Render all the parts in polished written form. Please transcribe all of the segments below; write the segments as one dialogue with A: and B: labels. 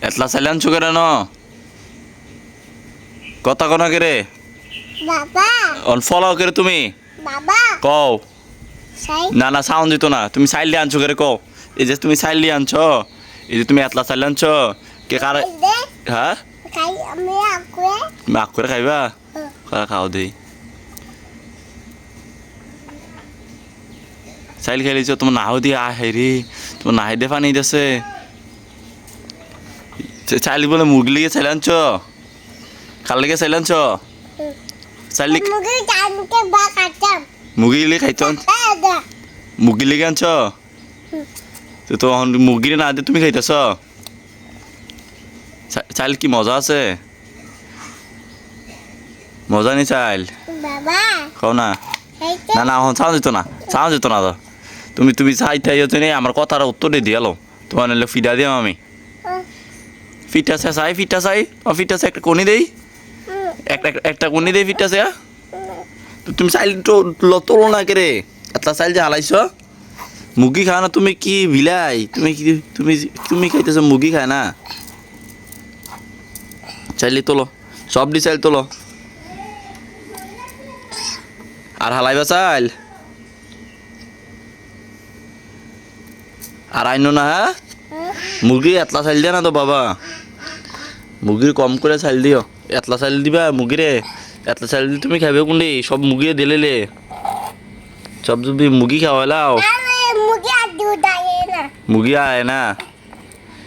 A: এতলা চাইলে আনছো কেন কথা কোনা কে
B: বাবা
A: অন ফলাও করে তুমি
B: বাবা
A: কও
B: সাই
A: না না সাউন্ড দিত না তুমি চাইল দিয়ে আনছো করে কও এই যে তুমি চাইল দিয়ে আনছো এই যে তুমি এতলা চাইলে আনছো কে কারে
B: দে
A: হ্যাঁ
B: খাই আমি আকুয়ে
A: মাক করে খাইবা খাও দেই চাইল খেলিছো তোমার নাও দিয়ে আহে রে তোমার নাহে দে পানি দিছে চাইল বলে মুরগি লিগে চাইল আনছো কার লিগে চাইল আনছো চাইল
B: মুগে জানকে বা কাটাম
A: মুরগি লিগে খাইতো
B: দাদা
A: মুরগি লিগে আনছো তো মুরগি না দিয়ে তুমি খাইতেছ চাইল কি মজা আছে মজা নি চাইল
B: বাবা
A: খাও না
B: খাইতে
A: না না এখন চাওয়া যেত না তো তুমি চাইতে আইতে নেই আমার কথার উত্তর দিয়ে দিয়ালো তোমার নাহলে ফিডা দিয়াম আমি ফিটা চাই ফিটা একটা কোনি দেই একটা কোনি দেই ফিটা চা তুমি চাইল তোলো না কে রে এতলা চাইল যে হালাইছ মুরগি খাও না তুমি কি বিলাই তুমি খাইতেছো মুরগি খায় না চাইলে তোলো সব দি চাইল তোলো আর হালাইবা চাইল আর আইনো না হ্যাঁ মুরগি এতলা চাইল দিয়া না তো বাবা মুরগির কম করে চাইল দিও এতলা চাইল দিবা মুরগিরে এতলা চাইল দিয়ে তুমি খাবে কোনটি সব মুরগিয়ে দিলে সব যদি মুরগি খাওয়ালাও
B: আমি মুগে আদু দায়ে না
A: মুরগি আয় না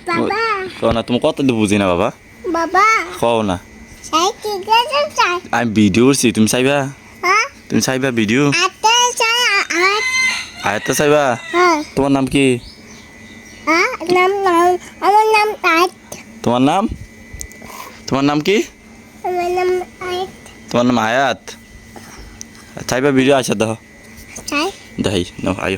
B: বাবা
A: কও না তুমি কত দিয়ে বুঝি না বাবা
B: বাবা
A: কও না
B: সাই কি গেছে চাই
A: আমি ভিডিও করছি তুমি চাইবা
B: হ্যাঁ
A: তুমি চাইবা ভিডিও
B: আতে চাই
A: আয়ত্তা চাইবা
B: হ্যাঁ
A: তোমার নাম কি
B: হ্যাঁ নাম আমার নাম আত
A: তোমার নাম কি
B: আমার নাম আত
A: তোমার নাম আয়াত চাইবা ভিডিও আছে দেখো
B: চাই
A: দেখাই নাও আয়